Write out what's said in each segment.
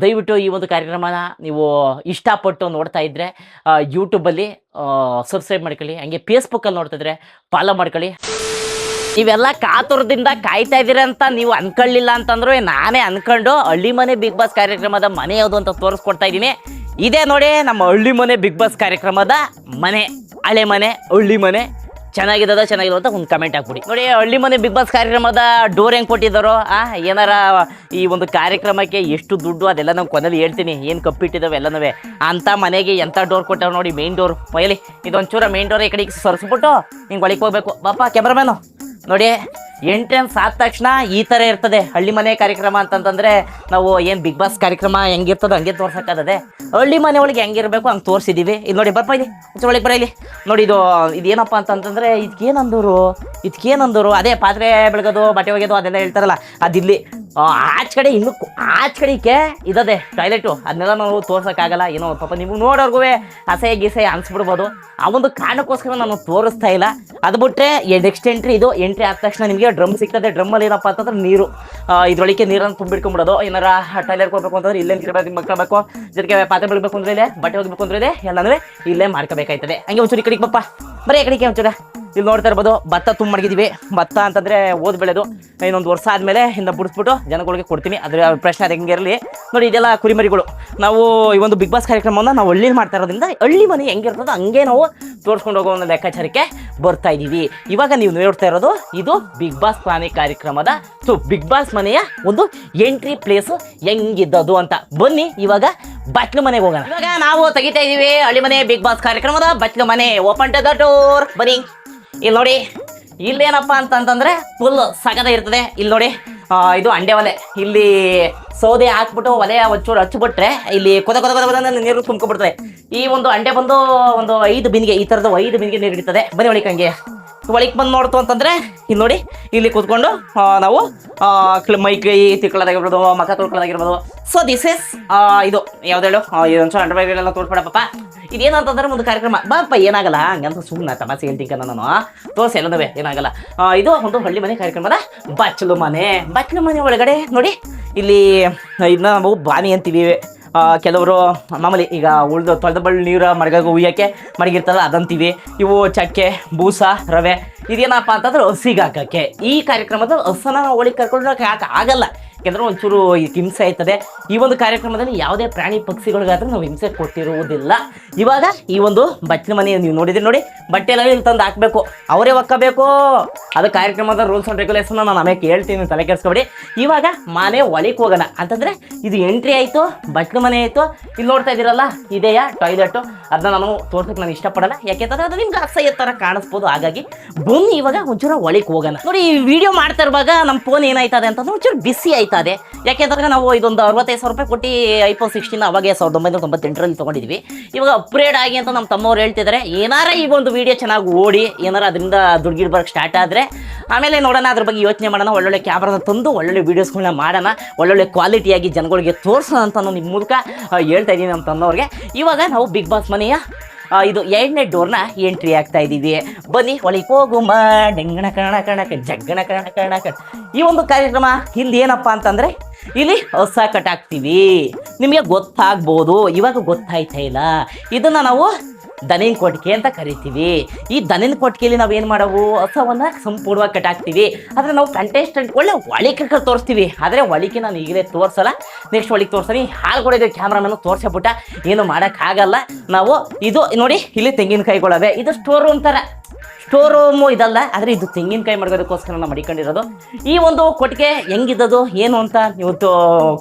ದಯವಿಟ್ಟು ಈ ಒಂದು ಕಾರ್ಯಕ್ರಮನ ನೀವು ಇಷ್ಟಪಟ್ಟು ನೋಡ್ತಾ ಇದ್ರೆ ಯೂಟ್ಯೂಬಲ್ಲಿ ಸಬ್ಸ್ಕ್ರೈಬ್ ಮಾಡ್ಕೊಳ್ಳಿ, ಹಂಗೆ ಫೇಸ್ಬುಕ್ಕಲ್ಲಿ ನೋಡ್ತಾ ಇದ್ರೆ ಫಾಲೋ ಮಾಡ್ಕೊಳ್ಳಿ. ನೀವೆಲ್ಲ ಕಾತುರದಿಂದ ಕಾಯ್ತಾ ಇದ್ದೀರ ಅಂತ ನೀವು ಅನ್ಕೊಳ್ಳಿಲ್ಲ ಅಂತಂದ್ರೆ ನಾನೇ ಅನ್ಕೊಂಡು ಹಳ್ಳಿ ಮನೆ ಬಿಗ್ ಬಾಸ್ ಕಾರ್ಯಕ್ರಮದ ಮನೆ ಯಾವುದು ಅಂತ ತೋರಿಸ್ಕೊಡ್ತಾ ಇದ್ದೀನಿ. ಇದೇ ನೋಡಿ ನಮ್ಮ ಹಳ್ಳಿ ಮನೆ ಬಿಗ್ ಬಾಸ್ ಕಾರ್ಯಕ್ರಮದ ಮನೆ, ಹಳೆ ಮನೆ, ಹಳ್ಳಿ ಮನೆ. ಚೆನ್ನಾಗಿಲ್ಲ ಅಂತ ಒಂದು ಕಮೆಂಟ್ ಹಾಕ್ಬಿಡಿ. ನೋಡಿ ಹಳ್ಳಿ ಮನೆ ಬಿಗ್ ಬಾಸ್ ಕಾರ್ಯಕ್ರಮದ ಡೋರ್ ಹೆಂಗೆ ಕೊಟ್ಟಿದ್ದಾರೋ, ಏನಾರ ಈ ಒಂದು ಕಾರ್ಯಕ್ರಮಕ್ಕೆ ಎಷ್ಟು ದುಡ್ಡು ಅದೆಲ್ಲ ನಾವು ಕೊನೆಯಲ್ಲಿ ಹೇಳ್ತೀನಿ, ಏನು ಕಪ್ಪಿಟ್ಟಿದ್ದಾವೆ ಎಲ್ಲನೂ ಅಂತ ಮನೆಗೆ ಎಂಥ ಡೋರ್ ಕೊಟ್ಟಾವ ನೋಡಿ. ಮೇನ್ ಡೋರ್ ಮೊಯ್ಲಿ ಇದೊಂಚೂರ ಮೇನ್ ಡೋರ್ ಈ ಕಡೆಗೆ ಸರಿಸ್ಬಿಟ್ಟು ಹಿಂಗೆ ಒಳಗೆ ಹೋಗ್ಬೇಕು. ಬಾಪ ಕ್ಯಾಮ್ರಾಮ್ಯಾನು ನೋಡಿ, ಎಂಟ್ರೆನ್ಸ್ ಆದ ತಕ್ಷಣ ಈ ಥರ ಇರ್ತದೆ ಹಳ್ಳಿ ಮನೆ ಕಾರ್ಯಕ್ರಮ ಅಂತಂತಂದರೆ. ನಾವು ಏನು ಬಿಗ್ ಬಾಸ್ ಕಾರ್ಯಕ್ರಮ ಹೆಂಗಿರ್ತದೋ ಹಂಗೆ ತೋರ್ಸೋಕ್ಕಾಗದೆ, ಹಳ್ಳಿ ಮನೆ ಒಳಗೆ ಹೆಂಗಿರಬೇಕು ಹಂಗೆ ತೋರಿಸಿದ್ದೀವಿ. ಇದು ನೋಡಿ ಬರ್ಪ ಇಲ್ಲಿ ಒಳಗೆ ಬರ ಇಲ್ಲಿ ನೋಡಿ. ಇದೇನಪ್ಪ ಅಂತಂತಂದರೆ ಇದಕ್ಕೇನಂದವರು ಅದೇ ಪಾತ್ರೆ ಬೆಳಗೋದು, ಬಟ್ಟೆ ಒಗೆಯೋದು ಅದೆಲ್ಲ ಹೇಳ್ತಾರಲ್ಲ, ಅದಿಲ್ಲಿ ಆಚ ಕಡೆಗೆ ಇದದೆ ಟಾಯ್ಲೆಟು. ಅದನ್ನೆಲ್ಲ ನಾವು ತೋರ್ಸೋಕ್ಕಾಗಲ್ಲ. ಏನೋ ಪಾಪ ನೀವು ನೋಡೋರ್ಗೂ ಅಸಹ್ಯ ಗಿಸೆ ಅನ್ಸ್ಬಿಡ್ಬೋದು. ಆ ಒಂದು ಕಾರಣಕ್ಕೋಸ್ಕರ ನಾನು ತೋರಿಸ್ತಾ ಇಲ್ಲ. ಅದು ಬಿಟ್ಟರೆ ನೆಕ್ಸ್ಟ್ ಎಂಟ್ರಿ ಆದ ತಕ್ಷಣ ನಿಮಗೆ ಡ್ರಮ್ ಸಿಗ್ತದೆ. ಡ್ರಮ್ಮಲ್ಲಿ ಏನಪ್ಪ ಅಂತಂದ್ರೆ ನೀರು, ಇದರೊಳಗೆ ನೀರನ್ನು ತುಂಬಿಟ್ಕೊಂಡ್ಬಿಡೋದು. ಏನಾರ ಟಾಯ್ಲೆಟ್ ಹೋಗ್ಬೇಕು ಅಂತಂದ್ರೆ ಇಲ್ಲೇ ಮಕ್ಕಳಬೇಕು, ಜೊತೆಗೆ ಪಾತ್ರೆ ಬೆಳಬೇಕು ಅಂದ್ರೆ ಇಲ್ಲೇ, ಬಟ್ಟೆ ಹೋಗ್ಬೇಕು ಅಂದ್ರೆ ಇಲ್ಲೇ, ಎಲ್ಲನೂ ಇಲ್ಲೇ ಮಾಡ್ಕೋಬೇಕಾಯ್ತದೆ. ಹಂಗೆ ಒಂಚೂರು ಈ ಕಡೆಗೆ ಪಪ್ಪ ಬರೀ ಈ ಕಡೆಗೆ ಒಂಚೂರ. ಇಲ್ಲಿ ನೋಡ್ತಾ ಇರ್ಬೋದು ಭತ್ತ ತುಂಬ ಮಡಗಿದ್ದೀವಿ. ಭತ್ತ ಅಂತಂದರೆ ಓದ್ ಬೆಳೆದು ಇನ್ನೊಂದು ವರ್ಷ ಆದಮೇಲೆ ಇಂದ ಬಿಡಿಸ್ಬಿಟ್ಟು ಜನಗಳಿಗೆ ಕೊಡ್ತೀನಿ. ಅದರ ಪ್ರಶ್ನೆ ಅದು ಹೆಂಗೆ ಇರಲಿ. ನೋಡಿ ಇದೆಲ್ಲ ಕುರಿಮರಿಗಳು. ನಾವು ಈ ಒಂದು ಬಿಗ್ ಬಾಸ್ ಕಾರ್ಯಕ್ರಮವನ್ನು ನಾವು ಹಳ್ಳಿಲಿ ಮಾಡ್ತಾ ಇರೋದ್ರಿಂದ ಹಳ್ಳಿ ಮನೆ ಹೆಂಗಿರ್ತದೋ ಹಂಗೆ ನಾವು ತೋರಿಸ್ಕೊಂಡು ಹೋಗೋ ಒಂದು ಲೆಕ್ಕಾಚಾರಕ್ಕೆ ಬರ್ತಾ ಇದ್ದೀವಿ. ಇವಾಗ ನೀವು ನೋಡ್ತಾ ಇರೋದು ಇದು ಬಿಗ್ ಬಾಸ್ ಮನೆ ಕಾರ್ಯಕ್ರಮದ ಬಿಗ್ ಬಾಸ್ ಮನೆಯ ಒಂದು ಎಂಟ್ರಿ ಪ್ಲೇಸು ಹೆಂಗಿದ್ದದು ಅಂತ. ಬನ್ನಿ ಇವಾಗ ಬಟ್ಲು ಮನೆಗೆ ಹೋಗೋಣ. ಇವಾಗ ನಾವು ತೆಗಿತಾ ಇದ್ದೀವಿ ಹಳ್ಳಿ ಮನೆ ಬಿಗ್ ಬಾಸ್ ಕಾರ್ಯಕ್ರಮದ ಬಟ್ಲು ಮನೆ. ಓಪನ್ ಟು ದ ಡೋರ್ ಬನ್ನಿ. ಇಲ್ಲಿ ನೋಡಿ, ಇಲ್ಲೇನಪ್ಪ ಅಂತಂತಂದ್ರೆ ಫುಲ್ ಸಗದ ಇರ್ತದೆ. ಇಲ್ಲಿ ನೋಡಿ ಇದು ಅಂಡೆ ಒಲೆ. ಇಲ್ಲಿ ಸೌದೆ ಹಾಕ್ಬಿಟ್ಟು ಒಲೆ ಒಂಚೂರು ಹಚ್ಚಿಬಿಟ್ರೆ ಇಲ್ಲಿ ಕೊದ ನೀರು ತುಂಬ್ಕೊಬಿಡ್ತದೆ. ಈ ಒಂದು ಅಂಡೆ ಬಂದು ಒಂದು 5 ಬಿಂದಿಗೆ, ಈ ಥರದ 5 ಬಿಂದಿಗೆ ನೀರು ಹಿಡಿತದೆ. ಬನ್ನಿ ಒಳಗೆ ಹಂಗೆ ಒಳಗೆ ಬಂದು ನೋಡ್ತು ಅಂತಂದರೆ ಇಲ್ಲಿ ನೋಡಿ, ಇಲ್ಲಿ ಕೂತ್ಕೊಂಡು ನಾವು ಮೈಕೈ ತಿಳ್ಕೊಳ್ಳೋದಾಗಿರ್ಬೋದು, ಮಖ ತೊಳ್ಕೊಳ್ಳೋದಾಗಿರ್ಬೋದು. ಸೊ ದಿಸ್ ಇಸ್ ಇದು ಯಾವ್ದು ಹೇಳು, ಇದೊಂದು ಅಂಡರ್ವೇರ್ಗಳೆಲ್ಲ ತೋರಿಸ್ಬೇಡಪ್ಪ. ಇದೇನಂತಂದ್ರೆ ಒಂದು ಕಾರ್ಯಕ್ರಮ ಬಾಪ, ಏನಾಗಲ್ಲ ಹಂಗಂತ ಸುಮ್ಮನೆ ತಮಾಸೆ ಹೇಳ್ತೀನಿ ನಾನು, ತೋರಿಸಿ ಎಲ್ಲನೂ ಏನಾಗಲ್ಲ. ಇದು ಒಂದು ಹಳ್ಳಿ ಮನೆ ಕಾರ್ಯಕ್ರಮದ ಬಚ್ಚಲು ಮನೆ ಒಳಗಡೆ ನೋಡಿ, ಇಲ್ಲಿ ಇದನ್ನ ನಾವು ಬಾವಿ ಅಂತೀವಿ. ಕೆಲವರು ಮಾಮೂಲಿ ಈಗ ತೊಳೆದ ಬಳ್ಳಿ ನೀರು ಮಡಗಾಗ ಉಯ್ಯೋಕ್ಕೆ ಮಡಗಿರ್ತಲ್ಲ ಅದಂತೀವಿ. ಇವು ಚಕ್ಕೆ, ಬೂಸ, ರವೆ. ಇದೇನಪ್ಪ ಅಂತಂದ್ರೆ ಹಸಿಗೆ ಹಾಕೋಕ್ಕೆ. ಈ ಕಾರ್ಯಕ್ರಮದ ಹಸನ ಒಳಗೆ ಕರ್ಕೊಂಡು ಆಗಲ್ಲ, ಯಾಕೆಂದರೆ ಒಂಚೂರು ಹಿಂಸೆ ಆಯ್ತದೆ. ಈ ಒಂದು ಕಾರ್ಯಕ್ರಮದಲ್ಲಿ ಯಾವುದೇ ಪ್ರಾಣಿ ಪಕ್ಷಿಗಳಿಗಾದ್ರೂ ನಾವು ಹಿಂಸೆ ಕೊಟ್ಟಿರುವುದಿಲ್ಲ. ಇವಾಗ ಈ ಒಂದು ಬಟ್ಟೆ ಮನೆ ನೀವು ನೋಡಿದ್ರೆ ನೋಡಿ, ಬಟ್ಟೆ ಎಲ್ಲ ಇಲ್ಲಿ ತಂದು ಹಾಕಬೇಕು, ಅವರೇ ಒಕ್ಕಬೇಕು. ಅದು ಕಾರ್ಯಕ್ರಮದ ರೂಲ್ಸ್ ಆ್ಯಂಡ್ ರೆಗ್ಯುಲೇಷನ್ ನಾನು ಆಮೇಲೆ ಹೇಳ್ತೀನಿ, ತಲೆ ಕೆಡಿಸ್ಕೊಬೇಡಿ. ಇವಾಗ ಮನೆ ಒಳಗೆ ಹೋಗೋಣ ಅಂತಂದರೆ ಇದು ಎಂಟ್ರಿ ಆಯಿತು, ಬಟ್ಟೆ ಮನೆ ಆಯಿತು. ಇಲ್ಲಿ ನೋಡ್ತಾ ಇದ್ದೀರಲ್ಲ ಇದೆಯಾ ಟಾಯ್ಲೆಟು. ಅದನ್ನ ನಾನು ತೋರ್ಸಕ್ಕೆ ನಾನು ಇಷ್ಟಪಡಲ್ಲ, ಯಾಕೆಂತಂದ್ರೆ ಅದು ನಿಮ್ಗೆ ಅಸಹ್ಯ ಥರ ಕಾಣಿಸ್ಬೋದು. ಹಾಗಾಗಿ ಬನ್ನಿ ಇವಾಗ ಒಂಚೂರು ಒಳಗೆ ಹೋಗೋಣ. ನೋಡಿ ಈ ವಿಡಿಯೋ ಮಾಡ್ತಾ ಇರುವಾಗ ನಮ್ಮ ಫೋನ್ ಏನಾಯ್ತದೆ ಅಂತಂದ್ರೆ ಒಂಚೂರು ಬಿಸಿ ಆಯ್ತದೆ. ಯಾಕೆಂತಂದ್ರೆ ನಾವು ಇದೊಂದು 65,000 ರೂಪಾಯಿ ಕೊಟ್ಟು ಐಫೋನ್ 16 ಅವಾಗ 1998ರಲ್ಲಿ ತೊಗೊಂಡಿದ್ವಿ. ಇವಾಗ ಅಪ್ಗ್ರೇಡ್ ಆಗಿ ಅಂತ ನಮ್ಮ ತಮ್ಮವ್ರು ಹೇಳ್ತಿದ್ದಾರೆ. ಏನಾರ ಈಗ ಒಂದು ವಿಡಿಯೋ ಚೆನ್ನಾಗಿ ಓಡಿ ಏನಾರ ಅದರಿಂದ ದುಡ್ಡು ಬರೋಕ್ಕೆ ಸ್ಟಾರ್ಟ್ ಆದರೆ ಆಮೇಲೆ ನೋಡೋಣ, ಅದ್ರ ಬಗ್ಗೆ ಯೋಚನೆ ಮಾಡೋಣ. ಒಳ್ಳೊಳ್ಳೆ ಕ್ಯಾಮ್ರಾನ ತಂದು ಒಳ್ಳೊಳ್ಳೆ ವೀಡಿಯೋಸ್ಗಳನ್ನ ಮಾಡೋಣ, ಒಳ್ಳೊಳ್ಳೆ ಕ್ವಾಲಿಟಿಯಾಗಿ ಜನಗಳಿಗೆ ತೋರಿಸೋಣ ಅಂತ ನಾನು ನಿಮ್ಮ ಮೂಲಕ ಹೇಳ್ತಾ ಇದ್ದೀನಿ ನಮ್ಮ ತಮ್ಮವ್ರಿಗೆ. ಇವಾಗ ನಾವು ಬಿಗ್ ಬಾಸ್ ಮನೆಯ ಇದು 2ನೇ ಡೋರ್ನ ಎಂಟ್ರಿ ಆಗ್ತಾ ಇದ್ದೀವಿ. ಬನ್ನಿ ಒಳಗೆ ಹೋಗುಮ. ಡೆಂಗಣ ಕಣ ಜಗ್ಗಣ ಕಣ. ಈ ಒಂದು ಕಾರ್ಯಕ್ರಮ ಇಲ್ಲಿ ಏನಪ್ಪ ಅಂತಂದರೆ ಇಲ್ಲಿ ಹೊಸ ಕಟ್ಟಾಕ್ತೀವಿ. ನಿಮಗೆ ಗೊತ್ತಾಗ್ಬೋದು, ಇವಾಗ ಗೊತ್ತಾಯ್ತಾ ಇಲ್ಲ. ಇದನ್ನು ನಾವು ದನಿನ ಕೊಟ್ಟಿಗೆ ಅಂತ ಕರಿತೀವಿ. ಈ ದನಿನ ಕೊಟ್ಟಿಗೆಯಲ್ಲಿ ನಾವು ಏನು ಮಾಡವು, ಹೊಸವನ್ನು ಸಂಪೂರ್ಣವಾಗಿ ಕಟ್ಟಾಕ್ತೀವಿ. ಆದರೆ ನಾವು ಕಂಟೆಸ್ಟೆಂಟ್ ಒಳಿಕೆ ತೋರಿಸ್ತೀವಿ. ಆದರೆ ಒಳಿಕೆ ನಾನು ಈಗಲೇ ತೋರಿಸಲ್ಲ, ನೆಕ್ಸ್ಟ್ ಒಳಿಕೆ ತೋರಿಸ್ತೀನಿ. ಹಾಲು ಕೊಡೋದು ಕ್ಯಾಮ್ರಾಮನ್ನು ತೋರಿಸ್ಬಿಟ್ಟ ಏನು ಮಾಡೋಕ್ಕಾಗಲ್ಲ ನಾವು. ಇದು ನೋಡಿ, ಇಲ್ಲಿ ತೆಂಗಿನಕಾಯಿಗಳವೆ. ಇದು ಸ್ಟೋರ್ ರೂಮ್ ಥರ. ಸ್ಟೋರ್ ರೂಮು ಇದಲ್ಲ, ಆದರೆ ಇದು ತೆಂಗಿನಕಾಯಿ ಮಡಗೋದಕ್ಕೋಸ್ಕರ ನಾವು ಮಡಿಕೊಂಡಿರೋದು. ಈ ಒಂದು ಕೊಟ್ಟಿಗೆ ಹೆಂಗಿದ್ದದು ಏನು ಅಂತ ನೀವು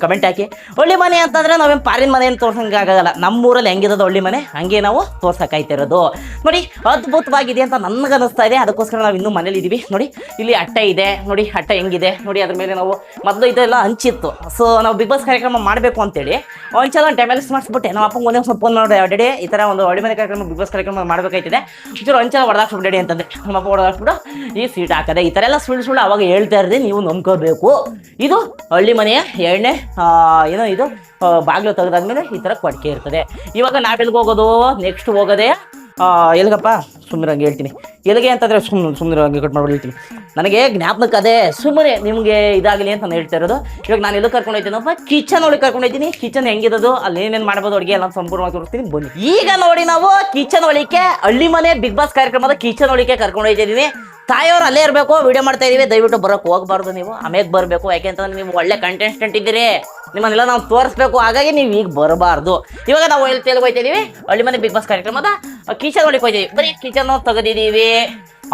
ಕಮೆಂಟ್ ಹಾಕಿ. ಹಳ್ಳಿ ಮನೆ ಅಂತಂದರೆ ನಾವೇನು ಪಾರಿನ ಮನೆ ಏನು ತೋರ್ಸೋಕ್ಕಾಗಲ್ಲ. ನಮ್ಮೂರಲ್ಲಿ ಹೆಂಗಿದ್ದದು ಹಳ್ಳಿ ಮನೆ ಹಂಗೆ ನಾವು ತೋರ್ಸೋಕ್ಕಾಯ್ತಿರೋದು. ನೋಡಿ ಅದ್ಭುತವಾಗಿದೆ ಅಂತ ನನಗೆ ಅನ್ನಿಸ್ತಾ ಇದೆ. ಅದಕ್ಕೋಸ್ಕರ ನಾವು ಇನ್ನೂ ಮನೇಲಿ ಇದ್ದೀವಿ. ನೋಡಿ ಇಲ್ಲಿ ಅಟ್ಟ ಇದೆ, ನೋಡಿ ಅಟ್ಟ ಹೆಂಗಿದೆ ನೋಡಿ. ಅದ್ರ ಮೇಲೆ ನಾವು ಮೊದಲು ಇದೆಲ್ಲ ಹಂಚಿತ್ತು. ಸೊ ನಾವು ಬಿಗ್ ಬಾಸ್ ಕಾರ್ಯಕ್ರಮ ಮಾಡಬೇಕು ಅಂತೇಳಿ ಒಂದ್ಸಲ ಡೆಮೆಲಿಸ್ ಮಾಡಿಸ್ಬಿಟ್ಟೆ. ನಮ್ಮ ಅಪ್ಪಂಗೆ ಒಂದೇ ಸ್ವಲ್ಪ ಫೋನ್ ಮಾಡಿ, ಡೆಡಿ ಈ ಥರ ಒಂದು ಹಳ್ಳಿ ಮನೆ ಕಾರ್ಯಕ್ರಮ ಬಿಗ್ ಬಾಸ್ ಕಾರ್ಯಕ್ರಮ ಮಾಡಬೇಕಾಯ್ತಿದೆ, ಒಂಚೂರು ಒಂದ್ಸಲ ಹೊಡೆದಾಕ್ಬಿಟ್ಟು ಡೆಡಿ ಅಂತಂದರೆ ನಮ್ಮಪ್ಪ ಹೊಡೆದಾಕ್ಬಿಟ್ಟು ಈ ಸೀಟ್ ಹಾಕದೆ. ಈ ಥರ ಎಲ್ಲ ಸುಳ್ಳು ಅವಾಗ ಹೇಳ್ತಾ ಇರ್ರಿ, ನೀವು ನಂಬ್ಕೋಬೇಕು. ಇದು ಹಳ್ಳಿ ಮನೆಯ 2ನೇ ಏನೋ ಇದು ಬಾಗಿಲು ತೆಗೆದಾದ್ಮೇಲೆ ಈ ಥರ ಕೊಟ್ಟಿಗೆ ಇರ್ತದೆ. ಇವಾಗ ನಾವೆಲ್ಗೆ ಹೋಗೋದು, ನೆಕ್ಸ್ಟ್ ಹೋಗೋದೇ ಎಲ್ಗಪ್ಪ ಸುಮ್ಮನೆ ಹಂಗೆ ಹೇಳ್ತೀನಿ. ಎಲ್ಲಿಗೆ ಅಂತಂದರೆ ಸುಮ್ಮನೆ ಹಂಗೆ ಕಟ್ ಮಾಡ್ಬಿಟ್ಟು ಹೇಳ್ತೀನಿ. ನನಗೆ ಜ್ಞಾಪನಕ್ಕೆ ಅದೇ ಸುಮ್ಮನೆ ನಿಮಗೆ ಇದಾಗಲಿ ಅಂತ ನಾನು ಹೇಳ್ತಾ ಇರೋದು. ಇವಾಗ ನಾನು ಎಲ್ಲೂ ಕರ್ಕೊಂಡು ಹೋಗ್ತೀನಪ್ಪ, ಕಿಚನ್ ಒಳಗೆ ಕರ್ಕೊಂಡು ಹೋಗ್ತೀನಿ. ಕಿಚನ್ ಹೆಂಗಿರೋದು, ಅಲ್ಲಿ ಏನೇನು ಮಾಡ್ಬೋದು ಅಡುಗೆ ಎಲ್ಲ ಸಂಪೂರ್ಣವಾಗಿ ತೋರಿಸ್ತೀನಿ ಬನ್ನಿ. ಈಗ ನೋಡಿ ನಾವು ಕಿಚನ್ ಒಳಗೆ ಹಳ್ಳಿ ಮನೆ ಬಿಗ್ ಬಾಸ್ ಕಾರ್ಯಕ್ರಮದ ಕಿಚನ್ ಒಳಗೆ ಕರ್ಕೊಂಡು ಹೋಗ್ತಿದ್ದೀನಿ. ತಾಯಿಯವ್ರು ಅಲ್ಲೇ ಇರಬೇಕು, ವಿಡಿಯೋ ಮಾಡ್ತಾ ಇದೀವಿ, ದಯವಿಟ್ಟು ಬರೋಕೆ ಹೋಗ್ಬಾರ್ದು. ನೀವು ಆಮೇಲೆ ಬರಬೇಕು, ಯಾಕೆಂತಂದ್ರೆ ನೀವು ಒಳ್ಳೆ ಕಂಟೆಸ್ಟೆಂಟ್ ಇದ್ದೀರಿ, ನಿಮ್ಮನ್ನೆಲ್ಲ ನಾವು ತೋರಿಸ್ಬೇಕು, ಹಾಗಾಗಿ ನೀವು ಈಗ ಬರಬಾರ್ದು. ಇವಾಗ ನಾವು ಎಲ್ಲಿ ಹೋಗ್ತಿದ್ದೀವಿ, ಹಳ್ಳಿ ಮನೆ ಬಿಗ್ ಬಾಸ್ ಕಾರ್ಯಕ್ರಮದ ಕಿಚನ್ ಒಳಗೆ ಹೋಗ್ತೀವಿ. ಬರೀ ಕಿಚನ್ ತೆಗೆದಿದ್ದೀವಿ.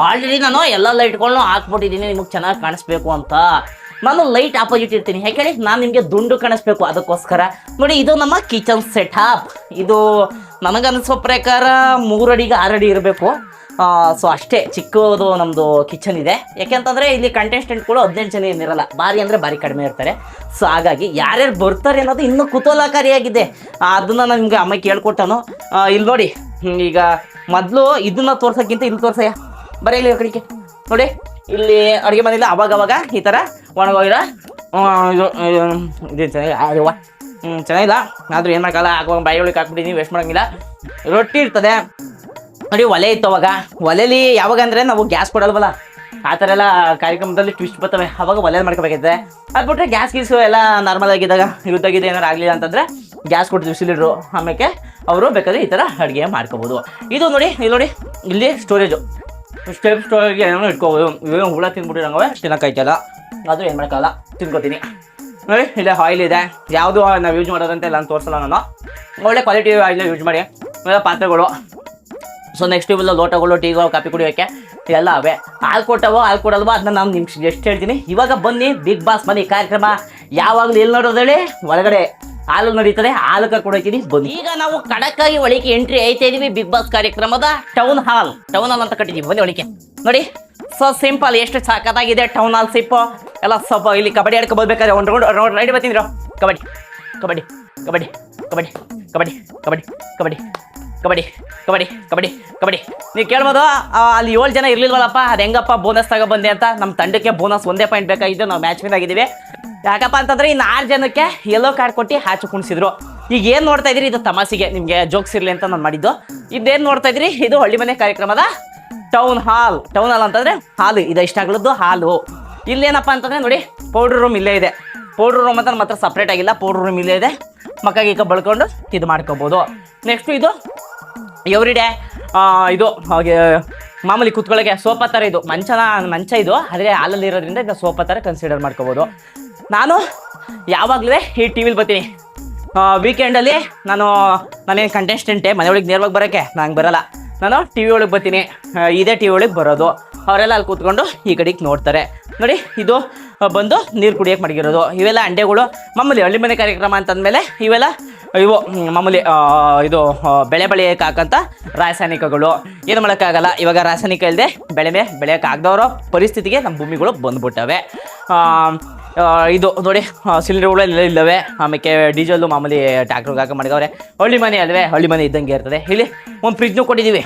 ಆಲ್ರೆಡಿ ನಾನು ಎಲ್ಲ ಲೈಟ್ಗಳನ್ನು ಹಾಕ್ಬಿಟ್ಟಿದ್ದೀನಿ ನಿಮಗೆ ಚೆನ್ನಾಗಿ ಕಾಣಿಸ್ಬೇಕು ಅಂತ. ನಾನು ಲೈಟ್ ಆಪೋಸಿಟ್ ಇರ್ತೀನಿ, ಯಾಕೆ ಹೇಳಿ, ನಾನು ನಿಮಗೆ ದುಂಡು ಕಾಣಿಸ್ಬೇಕು ಅದಕ್ಕೋಸ್ಕರ. ನೋಡಿ, ಇದು ನಮ್ಮ ಕಿಚನ್ ಸೆಟಪ್. ಇದು ನನಗನ್ನಿಸೋ ಪ್ರಕಾರ 3 ಅಡಿಗೆ 6 ಅಡಿ ಇರಬೇಕು. ಸೊ ಅಷ್ಟೇ ಚಿಕ್ಕದು ನಮ್ಮದು ಕಿಚನ್ ಇದೆ. ಯಾಕೆಂತಂದರೆ ಇಲ್ಲಿ ಕಂಟೆಸ್ಟೆಂಟ್ಗಳು 18 ಜನ ಏನಿರಲ್ಲ, ಭಾರಿ ಅಂದರೆ ಭಾರಿ ಕಡಿಮೆ ಇರ್ತಾರೆ. ಸೊ ಹಾಗಾಗಿ ಯಾರ್ಯಾರು ಬರ್ತಾರೆ ಅನ್ನೋದು ಇನ್ನೂ ಕುತೂಹಲಕಾರಿಯಾಗಿದೆ. ಅದನ್ನು ನಾನು ನಿಮಗೆ ಅಮ್ಮ ಕೇಳ್ಕೊಟ್ಟನು. ಇಲ್ಲಿ ನೋಡಿ, ಈಗ ಮೊದಲು ಇದನ್ನ ತೋರ್ಸೋಕ್ಕಿಂತ ಇಲ್ಲಿ ತೋರ್ಸಯ್ಯ, ಬರೀ ಇಲ್ಲಿ ಕಡೆಗೆ ನೋಡಿ. ಇಲ್ಲಿ ಅಡುಗೆ ಮನೆಯಲ್ಲಿ ಅವಾಗವಾಗ ಈ ಥರ ಒಣಗೋಗಿರ ಇದು ಚೆನ್ನಾಗಿಲ್ಲ, ಆದರೂ ಏನು ಮಾಡೋಕ್ಕಲ್ಲ, ಆಗುವಾಗ ಬಾಯಿ ಒಳಗೆ ಹಾಕ್ಬಿಟ್ಟಿದ್ದೀನಿ, ವೇಸ್ಟ್ ಮಾಡೋಂಗಿಲ್ಲ. ರೊಟ್ಟಿ ಇರ್ತದೆ ನೋಡಿ, ಒಲೆ ಇತ್ತು ಅವಾಗ. ಒಲೆಯಲ್ಲಿ ಯಾವಾಗ ಅಂದರೆ ನಾವು ಗ್ಯಾಸ್ ಕೊಡಲ್ವಲ್ಲ, ಆ ಥರ ಎಲ್ಲ ಕಾರ್ಯಕ್ರಮದಲ್ಲಿ ಟ್ವಿಸ್ಟ್ ಬರ್ತವೆ, ಅವಾಗ ಒಲೆಯಲ್ಲಿ ಮಾಡ್ಕೋಬೇಕಿದೆ. ಅದು ಬಿಟ್ಟರೆ ಗ್ಯಾಸ್ ಗೀಸು ಎಲ್ಲ ನಾರ್ಮಲ್ ಆಗಿದ್ದಾಗ ಯುದ್ಧಾಗಿದೆ ಏನಾರು ಆಗಲಿಲ್ಲ ಅಂತಂದರೆ ಗ್ಯಾಸ್ ಕೊಡ್ತೀವಿ ಸಿಲಿಂಡ್ರು, ಆಮೇಲೆ ಅವರು ಬೇಕಾದ್ರೆ ಈ ಥರ ಅಡುಗೆ ಮಾಡ್ಕೋಬೋದು. ಇದು ನೋಡಿ, ಇಲ್ಲಿ ನೋಡಿ, ಇಲ್ಲಿ ಸ್ಟೋರೇಜು, ಸ್ಟೋರೇಜ್ ಏನೋ ಇಟ್ಕೋಬೋದು. ಇವಾಗ ಹುಳ ತಿಂದ್ಬಿಟ್ಟಿರಂಗವೆ ತಿನ್ನೋಕ್ಕಾಯ್ತಲ್ಲ, ಅದು ಏನು ಮಾಡೋಕ್ಕಲ್ಲ, ತಿನ್ಕೋತೀನಿ. ನೋಡಿ, ಇಲ್ಲೇ ಆಯಿಲ್ ಇದೆ, ಯಾವುದು ನಾವು ಯೂಸ್ ಮಾಡೋದಂತೆ ಎಲ್ಲ ತೋರಿಸಲ್ಲ ನಾನು. ಒಳ್ಳೆ ಕ್ವಾಲಿಟಿ ಆಯಿಲ್ ಯೂಸ್ ಮಾಡಿ. ಆಮೇಲೆ ಪಾತ್ರೆಗಳು, ಸೊ ನೆಕ್ಸ್ಟ್ ಇವೆಲ್ಲ ಲೋಟಗಳು, ಟೀಗಳು, ಕಾಫಿ ಕುಡಿಯೋಕ್ಕೆ ಎಲ್ಲ ಅವೇ. ಹಾಲು ಕೊಟ್ಟವೋ ಹಾಲು ಕೊಡಲ್ವೋ ಅದನ್ನ ನಾನು ನಿಮ್ಗೆ ಎಷ್ಟು ಹೇಳ್ತೀನಿ. ಇವಾಗ ಬನ್ನಿ, ಬಿಗ್ ಬಾಸ್ ಮನೆ ಕಾರ್ಯಕ್ರಮ ಯಾವಾಗಲೂ ಎಲ್ಲಿ ನೋಡೋದೇಳಿ, ಒಳಗಡೆ ಹಾಲು ನಡೀತದೆ, ಹಾಲು ಕರ್ಕೊಂಡು ಹೋಗ್ತೀನಿ ಬನ್ನಿ. ಈಗ ನಾವು ಖಡಕ್ಕಾಗಿ ಒಳಗೆ ಎಂಟ್ರಿ ಆಯ್ತಾ ಇದೀವಿ ಬಿಗ್ ಬಾಸ್ ಕಾರ್ಯಕ್ರಮದ ಟೌನ್ ಹಾಲ್ ಅಂತ ಕಟ್ಟಿದ್ದೀವಿ. ಬನ್ನಿ ಒಳಗೆ ನೋಡಿ. ಸೊ ಸಿಂಪಲ್, ಎಷ್ಟು ಸಾಕತ್ತಾಗಿದೆ ಟೌನ್ ಹಾಲ್ ಸಿಪ್ಪು ಎಲ್ಲ. ಸ್ವಲ್ಪ ಇಲ್ಲಿ ಕಬಡ್ಡಿ ಆಡ್ಕೊ ಬರ್ಬೇಕಾದ್ರೆ ಒಂದು ರೌಂಡ್ ರೈಡ್ ಬರ್ತಿದ್ರು. ಕಬಡ್ಡಿ ಕಬಡ್ಡಿ ಕಬಡ್ಡಿ ಕಬಡ್ಡಿ ಕಬಡ್ಡಿ ಕಬಡ್ಡಿ ಕಬಡ್ಡಿ ಕಬಡ್ಡಿ ಕಬಡ್ಡಿ ಕಬಡ್ಡಿ ಕಬಡ್ಡಿ. ನೀವು ಕೇಳ್ಬೋದು, ಅಲ್ಲಿ 7 ಜನ ಇರಲಿಲ್ವಲ್ಲಪ್ಪ, ಅದು ಹೆಂಗಪ್ಪ ಬೋನಸ್ ತಗೊಬಂದೆ ಅಂತ. ನಮ್ಮ ತಂಡಕ್ಕೆ ಬೋನಸ್ 1 ಪಾಯಿಂಟ್ ಬೇಕಾಗಿದ್ದು, ನಾವು ಮ್ಯಾಚ್ ವಿನ್ ಆಗಿದ್ದೀವಿ. ಯಾಕಪ್ಪ ಅಂತಂದರೆ ಇನ್ನು 6 ಜನಕ್ಕೆ ಯೆಲ್ಲೋ ಕಾರ್ಡ್ ಕೊಟ್ಟು ಆಚೆ ಕುಣಿಸಿದ್ರು. ಈಗ ಏನು ನೋಡ್ತಾ ಇದ್ದೀರಿ, ಇದು ತಮಾಷೆಗೆ ನಿಮಗೆ ಜೋಕ್ಸ್ ಇರಲಿ ಅಂತ ನಾನು ಮಾಡಿದ್ದು. ಇದೇನು ನೋಡ್ತಾ ಇದ್ದೀರಿ, ಇದು ಹಳ್ಳಿ ಮನೆ ಕಾರ್ಯಕ್ರಮದ ಟೌನ್ ಹಾಲ್ ಅಂತಂದರೆ ಹಾಲು, ಇದು ಇಷ್ಟಾಗ್ಲದ್ದು ಹಾಲು. ಇಲ್ಲೇನಪ್ಪ ಅಂತಂದರೆ ನೋಡಿ, ಪೌಡ್ರ್ ರೂಮ್ ಇಲ್ಲೇ ಇದೆ. ಪೌಡ್ರ್ ರೂಮ್ ಅಂತ ನಮ್ಮ ಹತ್ರ ಸಪ್ರೇಟ್ ಆಗಿಲ್ಲ, ಪೌಡ್ರ್ ರೂಮ್ ಇಲ್ಲೇ ಇದೆ. ಮಕ್ಕಗೀಗ ಬಳ್ಕೊಂಡು ಇದು ಮಾಡ್ಕೋಬೋದು. ನೆಕ್ಸ್ಟು ಇದು ಎವ್ರಿಡೇ ಇದು ಹಾಗೆ ಮಾಮೂಲಿ ಕೂತ್ಕೊಳ್ಳೋಕ್ಕೆ ಸೋಫಾ ಥರ, ಇದು ಮಂಚ ಇದು, ಆದರೆ ಹಾಲಲ್ಲಿ ಇರೋದ್ರಿಂದ ಇದು ಸೋಫಾ ಥರ ಕನ್ಸಿಡರ್ ಮಾಡ್ಕೋಬೋದು. ನಾನು ಯಾವಾಗಲೂ ಈ ಟಿ ವಿಲಿ ಬರ್ತೀನಿ. ವೀಕೆಂಡಲ್ಲಿ ನಾನೇನು ಕಂಟೆಸ್ಟೆಂಟೇ, ಮನೆಯೊಳಗೆ ನೇರವಾಗಿ ಬರೋಕ್ಕೆ ನಂಗೆ ಬರೋಲ್ಲ. ನಾನು ಟಿ ವಿ ಒಳಗೆ ಬರ್ತೀನಿ, ಇದೇ ಟಿ ವಿ ಒಳಗೆ ಬರೋದು. ಅವರೆಲ್ಲ ಅಲ್ಲಿ ಕೂತ್ಕೊಂಡು ಈ ಕಡೆಗೆ ನೋಡ್ತಾರೆ. ನೋಡಿ, ಇದು ಬಂದು ನೀರು ಕುಡಿಯೋಕೆ ಮಡಗಿರೋದು. ಇವೆಲ್ಲ ಅಂಡೆಗಳು ಮಾಮೂಲಿ ಹಳ್ಳಿ ಮನೆ ಕಾರ್ಯಕ್ರಮ ಅಂತಂದಮೇಲೆ ಇವೆಲ್ಲ ಇವು ಮಾಮೂಲಿ ಇದು ಬೆಳೆಯಕ್ಕೆ ಹಾಕಂಥ ರಾಸಾಯನಿಕಗಳು. ಏನು ಮಾಡೋಕ್ಕಾಗಲ್ಲ, ಇವಾಗ ರಾಸಾಯನಿಕ ಇಲ್ಲದೆ ಬೆಳೆಯೋಕೆ ಆಗದವರೋ ಪರಿಸ್ಥಿತಿಗೆ ನಮ್ಮ ಭೂಮಿಗಳು ಬಂದ್ಬಿಟ್ಟವೆ. ಇದು ನೋಡಿ, ಸಿಲಿಂಡರ್ಗಳು ಎಲ್ಲ ಇಲ್ಲವೆ. ಆಮೇಲೆ ಡೀಸೆಲ್ಲು ಮಾಮೂಲಿ ಟ್ಯಾಕ್ಟ್ರಿಗೆ ಹಾಕಿ ಮಾಡಿದವ್ರೆ. ಹಳ್ಳಿ ಮನೆ ಅಲ್ವೇ, ಹಳ್ಳಿ ಮನೆ ಇದ್ದಂಗೆ ಇರ್ತದೆ. ಇಲ್ಲಿ ಒಂದು ಫ್ರಿಜ್ನು ಕೊಟ್ಟಿದ್ದೀವಿ,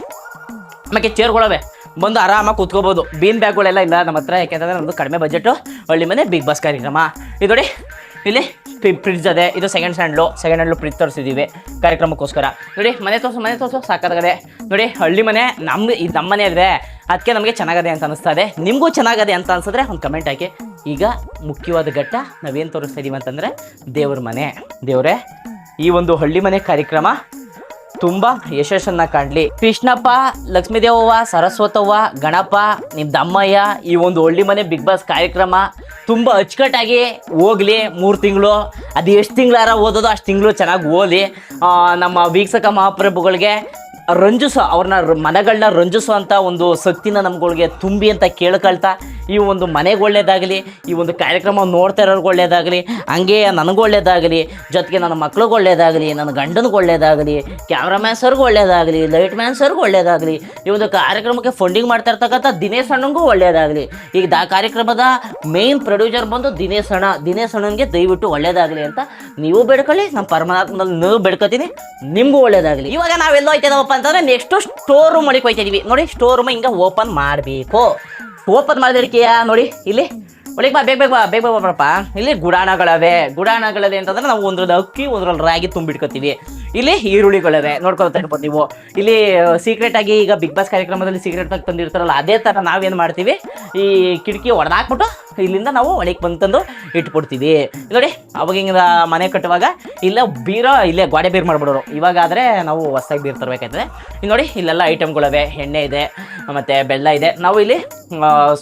ಆಮೇಲೆ ಚೇರ್ಗಳವೆ, ಬಂದು ಆರಾಮಾಗಿ ಕೂತ್ಕೋಬೋದು. ಬೀನ್ ಬ್ಯಾಗ್ಗಳೆಲ್ಲ ಇಲ್ಲ ನಮ್ಮ ಹತ್ರ, ಯಾಕೆಂತಂದರೆ ನಮ್ಮದು ಕಡಿಮೆ ಬಜೆಟು ಹಳ್ಳಿ ಮನೆ ಬಿಗ್ ಬಾಸ್ ಕಾರ್ಯಕ್ರಮ. ಇದು ನೋಡಿ, ಇಲ್ಲಿ ಫ್ರಿಡ್ಜ್ ಅದೇ, ಇದು ಸೆಕೆಂಡ್ ಹ್ಯಾಂಡ್ಲು ಫ್ರಿಡ್ಜ್ ತರಿಸಿದ್ದೀವಿ ಕಾರ್ಯಕ್ರಮಕ್ಕೋಸ್ಕರ. ನೋಡಿ, ಮನೆ ತೋರಿಸು ಸಾಕಾಗದೆ. ನೋಡಿ, ಹಳ್ಳಿ ಮನೆ ಇದು ನಮ್ಮ ಮನೆ ಅಲ್ವೇ, ಅದಕ್ಕೆ ನಮಗೆ ಚೆನ್ನಾಗದೆ ಅಂತ ಅನಿಸ್ತಾ ಇದೆ. ನಿಮಗೂ ಚೆನ್ನಾಗದೆ ಅಂತ ಅನಿಸಿದ್ರೆ ಒಂದು ಕಮೆಂಟ್ ಹಾಕಿ. ಈಗ ಮುಖ್ಯವಾದ ಘಟ್ಟ ನಾವೇನು ತೋರಿಸ್ತಾ ಇದ್ದೀವಿ ಅಂತಂದರೆ ದೇವ್ರ ಮನೆ. ದೇವರೇ, ಈ ಒಂದು ಹಳ್ಳಿ ಮನೆ ಕಾರ್ಯಕ್ರಮ ತುಂಬ ಯಶಸ್ಸನ್ನು ಕಾಣಲಿ. ಕೃಷ್ಣಪ್ಪ, ಲಕ್ಷ್ಮೀದೇವವ್ವ, ಸರಸ್ವತವ್ವ, ಗಣಪ, ನಿಮ್ಮ ದಮ್ಮಯ್ಯ, ಈ ಒಂದು ಹಳ್ಳಿ ಮನೆ ಬಿಗ್ ಬಾಸ್ ಕಾರ್ಯಕ್ರಮ ತುಂಬ ಅಚ್ಚುಕಟ್ಟಾಗಿ ಹೋಗಲಿ. 3 ತಿಂಗಳು, ಅದು ಎಷ್ಟು ತಿಂಗಳಾರ ಓದೋದು ಅಷ್ಟು ತಿಂಗಳು ಚೆನ್ನಾಗಿ ಓದಿ. ನಮ್ಮ ವೀಕ್ಷಕ ಮಹಾಪ್ರಭುಗಳಿಗೆ ರಂಜಿಸೋ, ಅವ್ರನ್ನ ಮನಗಳನ್ನ ರಂಜಿಸೋ ಅಂಥ ಒಂದು ಶಕ್ತಿನ ನಮ್ಗಳಿಗೆ ತುಂಬಿ ಅಂತ ಕೇಳ್ಕೊಳ್ತಾ, ಈ ಒಂದು ಮನೆಗೆ ಒಳ್ಳೇದಾಗಲಿ, ಈ ಒಂದು ಕಾರ್ಯಕ್ರಮ ನೋಡ್ತಾ ಇರೋರ್ಗೆ ಒಳ್ಳೇದಾಗಲಿ, ಹಂಗೆ ನನಗೆ ಒಳ್ಳೇದಾಗಲಿ, ಜೊತೆಗೆ ನನ್ನ ಮಕ್ಳಿಗೆ ಒಳ್ಳೇದಾಗಲಿ, ನನ್ನ ಗಂಡನಿಗೆ ಒಳ್ಳೇದಾಗಲಿ, ಕ್ಯಾಮ್ರಾಮ್ಯಾನ್ ಸರ್ಗೆ ಒಳ್ಳೇದಾಗಲಿ, ಲೈಟ್ ಮ್ಯಾನ್ ಸರ್ಗೆ ಒಳ್ಳೇದಾಗಲಿ, ಈ ಒಂದು ಕಾರ್ಯಕ್ರಮಕ್ಕೆ ಫಂಡಿಂಗ್ ಮಾಡ್ತಾ ಇರ್ತಕ್ಕಂಥ ದಿನೇಶ್ ಅಣ್ಣಂಗೂ ಒಳ್ಳೇದಾಗಲಿ. ಈಗ ಕಾರ್ಯಕ್ರಮದ ಮೇನ್ ಪ್ರೊಡ್ಯೂಸರ್ ಬಂದು ದಿನೇಶ್ ಅಣ್ಣನಿಗೆ ದಯವಿಟ್ಟು ಒಳ್ಳೇದಾಗಲಿ ಅಂತ ನೀವು ಬೇಡ್ಕೊಳ್ಳಿ. ನಮ್ಮ ಪರಮಾತ್ಮನಲ್ಲಿ ನೀವು ಬೇಡ್ಕೊತೀನಿ, ನಿಮಗೂ ಒಳ್ಳೇದಾಗಲಿ. ಇವಾಗ ನಾವೆಲ್ಲೋ ಹೋಯ್ತಿದ್ದೀವಪ್ಪ ಅಂತಂದರೆ ನೆಕ್ಸ್ಟು ಸ್ಟೋರ್ ರೂಮ್ ಒಳಗೆ ಹೋಯ್ತಾ ಇದೀವಿ. ನೋಡಿ, ಸ್ಟೋರ್ ರೂಮ್ ಹಿಂಗೆ ಓಪನ್ ಮಾಡಬೇಕು. ಓಪನ್ ಮಾಡಿದಕ್ಕೆಯಾ ನೋಡಿ, ಇಲ್ಲಿ ಒಳಗೆ ಬೇಗ ಬರಪ್ಪ. ಇಲ್ಲಿ ಗುಡಾಣಗಳವೆ ಅಂತಂದ್ರೆ ನಾವು ಒಂದ್ರಲ್ಲಿ ಅಕ್ಕಿ, ಒಂದ್ರಲ್ಲಿ ರಾಗಿ ತುಂಬಿಟ್ಕೊತೀವಿ. ಇಲ್ಲಿ ಈರುಳ್ಳಿಗಳಿವೆ ನೋಡ್ಕೊಳ್ತಾ ಇರ್ಬೋದು ನೀವು. ಇಲ್ಲಿ ಸೀಕ್ರೆಟ್ ಆಗಿ ಈಗ ಬಿಗ್ ಬಾಸ್ ಕಾರ್ಯಕ್ರಮದಲ್ಲಿ ಸೀಕ್ರೆಟ್ ಆಗಿ ತಂದಿರ್ತಾರಲ್ಲ, ಅದೇ ತರ ನಾವೇನ್ ಮಾಡ್ತೀವಿ, ಈ ಕಿಟಕಿ ಹೊಡೆದಾಕ್ಬಿಟ್ಟು ಇಲ್ಲಿಂದ ನಾವು ಒಳಗೆ ಬಂತಂದು ಇಟ್ಬಿಡ್ತೀವಿ. ನೋಡಿ ಅವಾಗಿಂದ ಮನೆ ಕಟ್ಟುವಾಗ ಇಲ್ಲ ಬೀರೋ ಇಲ್ಲೇ ಗೋಡೆ ಬೀರ್ ಮಾಡ್ಬಿಡೋರು. ಇವಾಗ ಆದ್ರೆ ನಾವು ಹೊಸದಾಗಿ ಬೀರ್ ತರಬೇಕಾಯ್ತದೆ. ಇಲ್ಲಿ ನೋಡಿ ಇಲ್ಲೆಲ್ಲ ಐಟಮ್ಗಳಿವೆ, ಎಣ್ಣೆ ಇದೆ ಮತ್ತೆ ಬೆಲ್ಲ ಇದೆ. ನಾವು ಇಲ್ಲಿ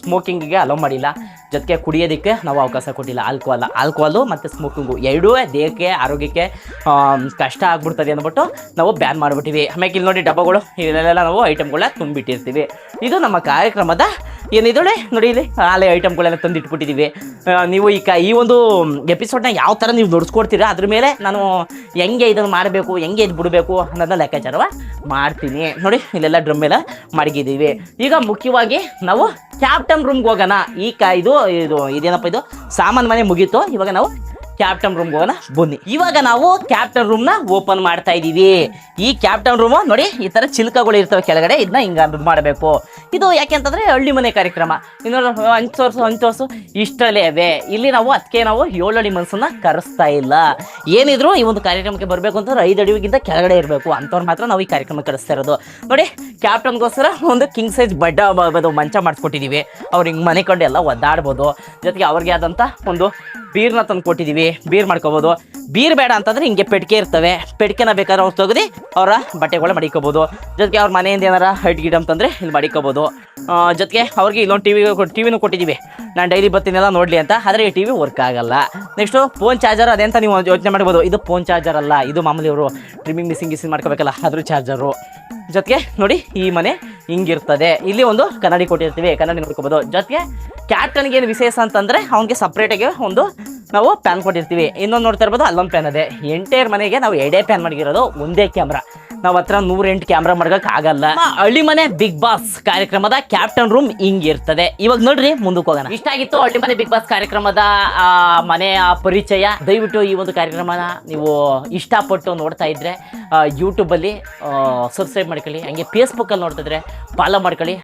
ಸ್ಮೋಕಿಂಗಿಗೆ ಅಲೋ ಮಾಡಿಲ್ಲ, ಜೊತೆಗೆ ಕುಡಿಯೋದಕ್ಕೆ ನಾವು ಅವಕಾಶ ಕೊಟ್ಟಿಲ್ಲ. ಆಲ್ಕೋಹಾಲು ಮತ್ತು ಸ್ಮೋಕಿಂಗು ಎರಡೂ ದೇಹಕ್ಕೆ ಆರೋಗ್ಯಕ್ಕೆ ಕಷ್ಟ ಆಗ್ಬಿಡ್ತದೆ ಅಂದ್ಬಿಟ್ಟು ನಾವು ಬ್ಯಾನ್ ಮಾಡಿಬಿಟ್ಟಿವಿ. ಆಮೇಲೆ ಇಲ್ಲಿ ನೋಡಿ ಡಬ್ಬಗಳು, ಇಲ್ಲೆಲ್ಲ ನಾವು ಐಟಮ್ಗಳನ್ನ ತುಂಬಿಟ್ಟಿರ್ತೀವಿ. ಇದು ನಮ್ಮ ಕಾರ್ಯಕ್ರಮದ ಏನಿದೆ ನೋಡಿ, ಇಲ್ಲಿ ಹಾಲೆ ಐಟಮ್ಗಳೆಲ್ಲ ತಂದಿಟ್ಬಿಟ್ಟಿದ್ದೀವಿ. ನೀವು ಈ ಒಂದು ಎಪಿಸೋಡ್ನ ಯಾವ ಥರ ನೀವು ನುಡಿಸ್ಕೊಡ್ತೀರಾ ಅದ್ರ ಮೇಲೆ ನಾನು ಹೆಂಗೆ ಇದನ್ನು ಮಾಡಬೇಕು, ಹೆಂಗೆ ಇದು ಬಿಡಬೇಕು ಅನ್ನೋದನ್ನ ಲೆಕ್ಕಾಚಾರವ ಮಾಡ್ತೀನಿ. ನೋಡಿ ಇಲ್ಲೆಲ್ಲ ಡ್ರಮ್ ಎಲ್ಲ ಮಡಗಿದ್ದೀವಿ. ಈಗ ಮುಖ್ಯವಾಗಿ ನಾವು ಕ್ಯಾಪ್ಟನ್ ರೂಮ್ಗೆ ಹೋಗೋಣ. ಇದೇನಪ್ಪ ಇದು ಸಾಮಾನು ಮನೆ ಮುಗೀತು. ಇವಾಗ ನಾವು ಕ್ಯಾಪ್ಟನ್ ರೂಮ್ಗೆ ಹೋಗೋಣ ಬನ್ನಿ. ಇವಾಗ ನಾವು ಕ್ಯಾಪ್ಟನ್ ರೂಮ್ನ ಓಪನ್ ಮಾಡ್ತಾ ಇದ್ದೀವಿ. ಈ ಕ್ಯಾಪ್ಟನ್ ರೂಮು ನೋಡಿ ಈ ಥರ ಚಿಲ್ಕಗಳು ಇರ್ತವೆ ಕೆಳಗಡೆ, ಇದನ್ನ ಹಿಂಗೆ ಅದು ಮಾಡಬೇಕು. ಇದು ಯಾಕೆಂತಂದರೆ ಹಳ್ಳಿ ಮನೆ ಕಾರ್ಯಕ್ರಮ. ಇನ್ನೊಂದು ಹಂಚೋರ್ಸು ಇಷ್ಟಲ್ಲೇ ಅವೆ. ಇಲ್ಲಿ ನಾವು ಅದಕ್ಕೆ ನಾವು 7 ಅಡಿ ಮನಸ್ಸನ್ನ ಕರೆಸ್ತಾ ಇಲ್ಲ. ಏನಿದ್ರು ಈ ಒಂದು ಕಾರ್ಯಕ್ರಮಕ್ಕೆ ಬರಬೇಕು ಅಂತಂದ್ರೆ 5 ಅಡಿಗಿಂತ ಕೆಳಗಡೆ ಇರಬೇಕು ಅಂಥವ್ರು ಮಾತ್ರ ನಾವು ಈ ಕಾರ್ಯಕ್ರಮ ಕರೆಸ್ತಾ ಇರೋದು. ನೋಡಿ ಕ್ಯಾಪ್ಟನ್ಗೋಸ್ಕರ ಒಂದು ಕಿಂಗ್ ಸೈಜ್ ಮಂಚ ಮಾಡಿಸ್ಕೊಟ್ಟಿದ್ದೀವಿ. ಅವ್ರು ಹಿಂಗೆ ಮನೆ ಕಂಡು ಎಲ್ಲ ಒದ್ದಾಡ್ಬೋದು. ಜೊತೆಗೆ ಅವ್ರಿಗೆ ಆದಂಥ ಒಂದು ಬೀರ್ನ ತಂದು ಕೊಟ್ಟಿದ್ದೀವಿ, ಬೀರ್ ಮಾಡ್ಕೋಬೋದು. ಬೀರ್ ಬೇಡ ಅಂತಂದ್ರೆ ಹಿಂಗೆ ಪೆಟ್ಟಿಗೆ ಇರ್ತವೆ, ಪೆಟ್ಟಿಗೆನ ಬೇಕಾದ್ರೆ ಅವ್ರು ತೆಗೆದು ಅವರ ಬಟ್ಟೆಗಳ ಮಡಿಕೋಬೋದು. ಜೊತೆಗೆ ಅವ್ರ ಮನೆಯಿಂದ ಏನಾರ ಹೈಟ್ ಗಿಡ ಅಂತಂದರೆ ಇಲ್ಲಿ ಮಡಿಕೋಬೋದು. ಜೊತೆಗೆ ಅವ್ರಿಗೆ ಇಲ್ಲೊಂದು ಟಿವಿನೂ ಕೊಟ್ಟಿದ್ದೀವಿ, ನಾನು ಡೈಲಿ ಬರ್ತೀನೆಲ್ಲ ನೋಡಲಿ ಅಂತ. ಆದರೆ ಈ ಟಿವಿ ವರ್ಕ್ ಆಗಲ್ಲ. ನೆಕ್ಸ್ಟು ಫೋನ್ ಚಾರ್ಜರ್, ಅದೇ ಅಂತ ನೀವು ಯೋಚನೆ ಮಾಡ್ಬೋದು. ಇದು ಫೋನ್ ಚಾರ್ಜರ್ ಅಲ್ಲ, ಇದು ಮಾಮೂಲಿ ಅವರು ಟ್ರಿಮ್ಮಿಂಗ್ ಮಿಸ್ಸಿಂಗ್ ಮಾಡ್ಕೋಬೇಕಲ್ಲ ಅದ್ರ ಚಾರ್ಜರು. ಜೊತೆಗೆ ನೋಡಿ ಈ ಮನೆ ಹಿಂಗಿರ್ತದೆ. ಇಲ್ಲಿ ಒಂದು ಕನ್ನಡಿ ಕೊಟ್ಟಿರ್ತೀವಿ, ಕನ್ನಡಿ ನೋಡ್ಕೋಬೋದು. ಜೊತೆಗೆ ಕ್ಯಾಪ್ಟನ್ಗೆ ಏನು ವಿಶೇಷ ಅಂತಂದರೆ ಅವನಿಗೆ ಸಪ್ರೇಟಾಗಿ ಒಂದು ನಾವು ಪ್ಯಾನ್ ಕೊಟ್ಟಿರ್ತೀವಿ. ಇನ್ನೊಂದು ನೋಡ್ತಾ ಇರ್ಬೋದು, ಅಲ್ಲೊಂದು ಪ್ಯಾನ್ ಇದೆ. ಎಂಟೈರ್ ಮನೆಗೆ ನಾವು ಎರಡೇ ಪ್ಯಾನ್ ಮಾಡಿರೋದು, ಒಂದೇ ಕ್ಯಾಮ್ರಾ. ನಾವು ಹತ್ರ 108 ಕ್ಯಾಮ್ರಾ ಮಾಡ್ಕೋಕ್ ಆಗಲ್ಲ. ಹಳ್ಳಿ ಮನೆ ಬಿಗ್ ಬಾಸ್ ಕಾರ್ಯಕ್ರಮದ ಕ್ಯಾಪ್ಟನ್ ರೂಮ್ ಹಿಂಗಿರ್ತದೆ. ಇವಾಗ ನೋಡ್ರಿ ಮುಂದಕ್ಕೆ ಹೋಗೋಣ. ಇಷ್ಟ ಆಗಿತ್ತು ಹಳ್ಳಿ ಮನೆ ಬಿಗ್ ಬಾಸ್ ಕಾರ್ಯಕ್ರಮದ ಮನೆಯ ಪರಿಚಯ. ದಯವಿಟ್ಟು ಈ ಒಂದು ಕಾರ್ಯಕ್ರಮನ ನೀವು ಇಷ್ಟಪಟ್ಟು ನೋಡ್ತಾ ಇದ್ರೆ ಯೂಟ್ಯೂಬಲ್ಲಿ ಸಬ್ಸ್ಕ್ರೈಬ್ ಮಾಡ್ಕೊಳ್ಳಿ. ಹಂಗೆ ಫೇಸ್ಬುಕ್ಕಲ್ಲಿ ನೋಡ್ತಿದ್ರೆ ಫಾಲೋ ಮಾಡ್ಕೊಳ್ಳಿ.